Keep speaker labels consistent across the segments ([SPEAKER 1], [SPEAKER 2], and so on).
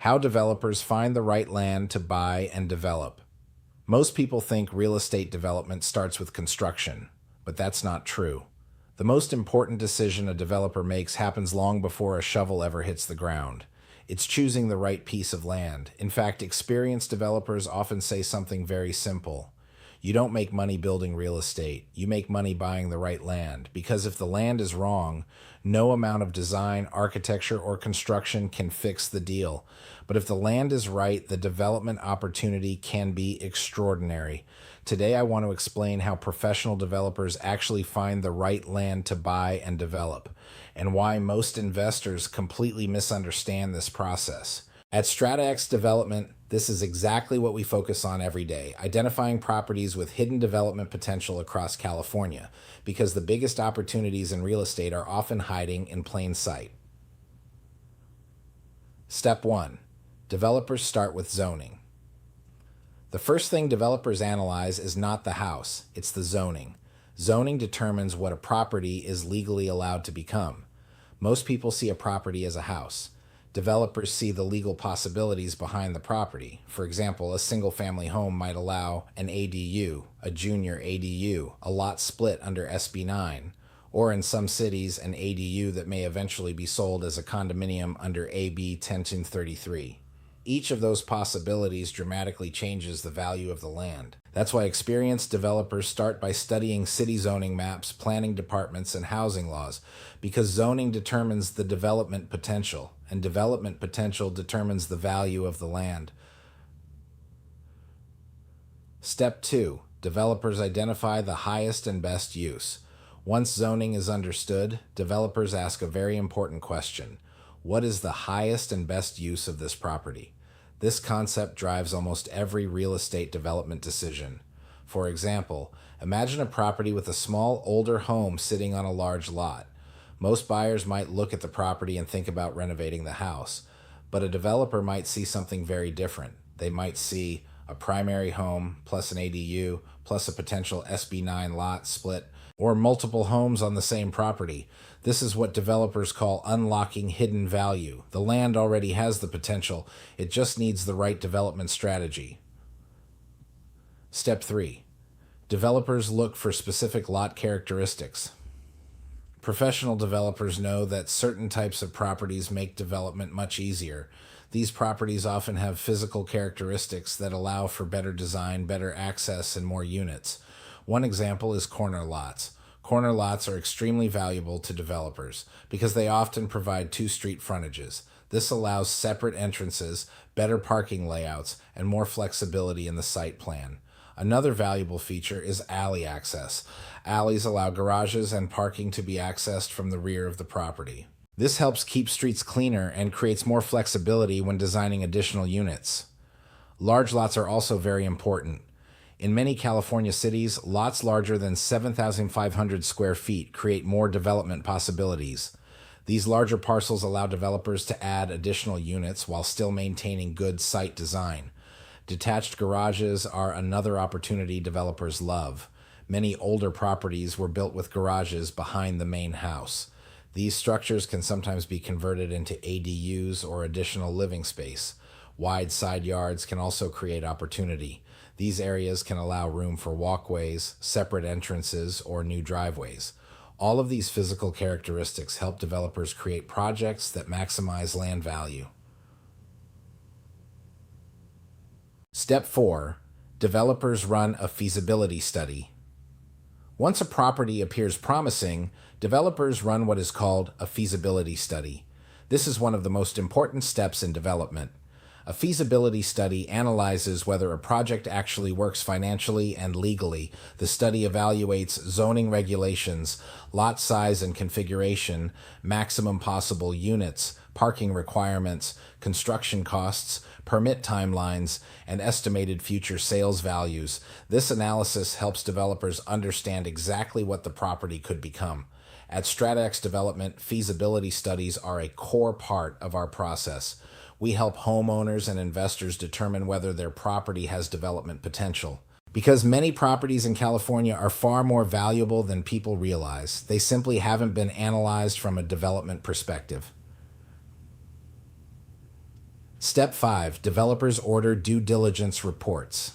[SPEAKER 1] How developers find the right land to buy and develop. Most people think real estate development starts with construction, but that's not true. The most important decision a developer makes happens long before a shovel ever hits the ground. It's choosing the right piece of land. In fact, experienced developers often say something very simple. You don't make money building real estate. You make money buying the right land. Because if the land is wrong, no amount of design, architecture, or construction can fix the deal. But if the land is right, the development opportunity can be extraordinary. Today, I want to explain how professional developers actually find the right land to buy and develop, and why most investors completely misunderstand this process. At StrataX Development, this is exactly what we focus on every day, identifying properties with hidden development potential across California, because the biggest opportunities in real estate are often hiding in plain sight. Step 1. Developers start with zoning. The first thing developers analyze is not the house, it's the zoning. Zoning determines what a property is legally allowed to become. Most people see a property as a house. Developers see the legal possibilities behind the property. For example, a single-family home might allow an ADU, a junior ADU, a lot split under SB9, or in some cities, an ADU that may eventually be sold as a condominium under AB1033. Each of those possibilities dramatically changes the value of the land. That's why experienced developers start by studying city zoning maps, planning departments, and housing laws, because zoning determines the development potential, and development potential determines the value of the land. Step 2. Developers identify the highest and best use. Once zoning is understood, developers ask a very important question. What is the highest and best use of this property? This concept drives almost every real estate development decision. For example, imagine a property with a small, older home sitting on a large lot. Most buyers might look at the property and think about renovating the house, but a developer might see something very different. They might see a primary home plus an ADU plus a potential SB9 lot split, or multiple homes on the same property. This is what developers call unlocking hidden value. The land already has the potential. It just needs the right development strategy. Step 3. Developers look for specific lot characteristics. Professional developers know that certain types of properties make development much easier. These properties often have physical characteristics that allow for better design, better access, and more units. One example is corner lots. Corner lots are extremely valuable to developers because they often provide two street frontages. This allows separate entrances, better parking layouts, and more flexibility in the site plan. Another valuable feature is alley access. Alleys allow garages and parking to be accessed from the rear of the property. This helps keep streets cleaner and creates more flexibility when designing additional units. Large lots are also very important. In many California cities, lots larger than 7,500 square feet create more development possibilities. These larger parcels allow developers to add additional units while still maintaining good site design. Detached garages are another opportunity developers love. Many older properties were built with garages behind the main house. These structures can sometimes be converted into ADUs or additional living space. Wide side yards can also create opportunity. These areas can allow room for walkways, separate entrances, or new driveways. All of these physical characteristics help developers create projects that maximize land value. Step 4. Developers run a feasibility study. Once a property appears promising, developers run what is called a feasibility study. This is one of the most important steps in development. A feasibility study analyzes whether a project actually works financially and legally. The study evaluates zoning regulations, lot size and configuration, maximum possible units, parking requirements, construction costs, permit timelines, and estimated future sales values. This analysis helps developers understand exactly what the property could become. At StrataX Development, feasibility studies are a core part of our process. We help homeowners and investors determine whether their property has development potential. Because many properties in California are far more valuable than people realize, they simply haven't been analyzed from a development perspective. Step 5. Developers order due diligence reports.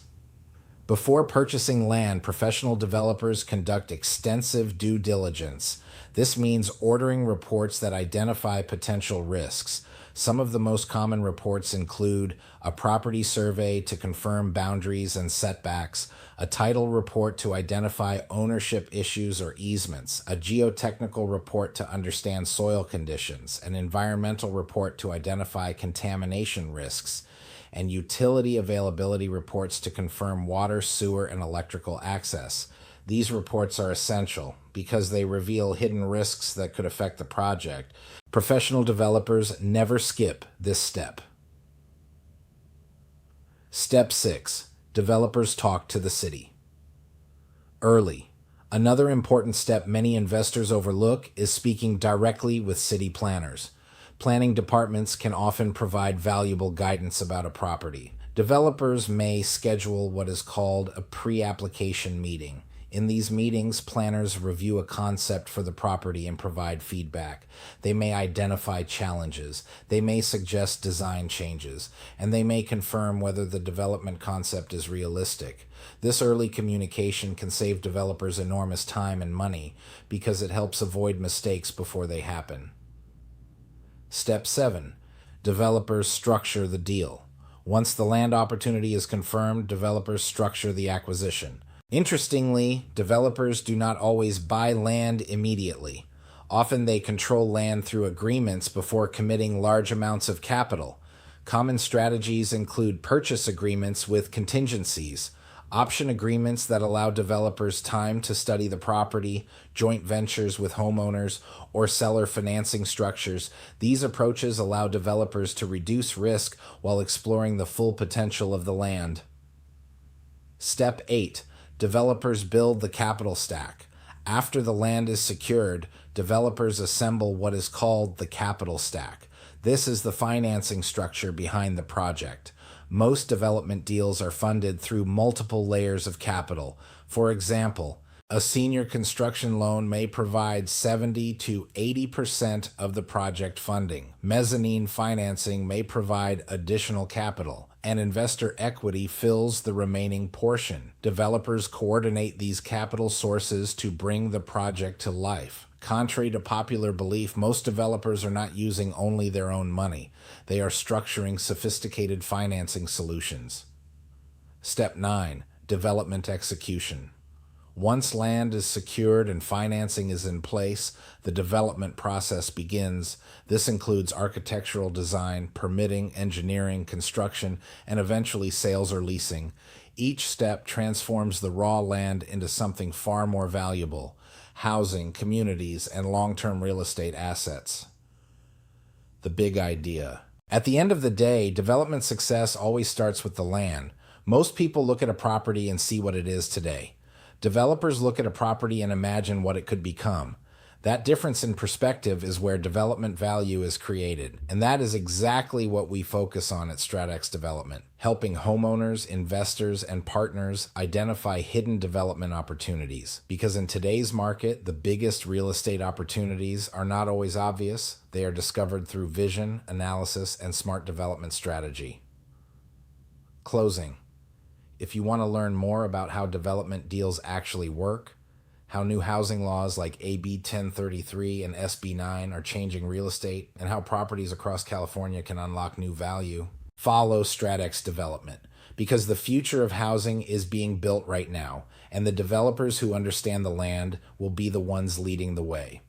[SPEAKER 1] Before purchasing land, professional developers conduct extensive due diligence. This means ordering reports that identify potential risks. Some of the most common reports include a property survey to confirm boundaries and setbacks, a title report to identify ownership issues or easements, a geotechnical report to understand soil conditions, an environmental report to identify contamination risks, and utility availability reports to confirm water, sewer, and electrical access. These reports are essential because they reveal hidden risks that could affect the project. Professional developers never skip this step. Step 6. Developers talk to the city. Early. Another important step many investors overlook is speaking directly with city planners. Planning departments can often provide valuable guidance about a property. Developers may schedule what is called a pre-application meeting. In these meetings, planners review a concept for the property and provide feedback. They may identify challenges, they may suggest design changes, and they may confirm whether the development concept is realistic. This early communication can save developers enormous time and money because it helps avoid mistakes before they happen. Step 7. Developers structure the deal. Once the land opportunity is confirmed, developers structure the acquisition. Interestingly, developers do not always buy land immediately. Often they control land through agreements before committing large amounts of capital. Common strategies include purchase agreements with contingencies, option agreements that allow developers time to study the property, joint ventures with homeowners, or seller financing structures. These approaches allow developers to reduce risk while exploring the full potential of the land. Step 8. Developers build the capital stack. After the land is secured, developers assemble what is called the capital stack. This is the financing structure behind the project. Most development deals are funded through multiple layers of capital. For example, a senior construction loan may provide 70 to 80% of the project funding. Mezzanine financing may provide additional capital, and investor equity fills the remaining portion. Developers coordinate these capital sources to bring the project to life. Contrary to popular belief, most developers are not using only their own money. They are structuring sophisticated financing solutions. Step 9. Development execution. Once land is secured and financing is in place, the development process begins. This includes architectural design, permitting, engineering, construction, and eventually sales or leasing. Each step transforms the raw land into something far more valuable: housing, communities, and long-term real estate assets. The big idea. At the end of the day, development success always starts with the land. Most people look at a property and see what it is today. Developers look at a property and imagine what it could become. That difference in perspective is where development value is created, and that is exactly what we focus on at StrataX Development, helping homeowners, investors, and partners identify hidden development opportunities. Because in today's market, the biggest real estate opportunities are not always obvious. They are discovered through vision, analysis, and smart development strategy. Closing. If you want to learn more about how development deals actually work, how new housing laws like AB1033 and SB9 are changing real estate, and how properties across California can unlock new value, follow StrataX Development, because the future of housing is being built right now, and the developers who understand the land will be the ones leading the way.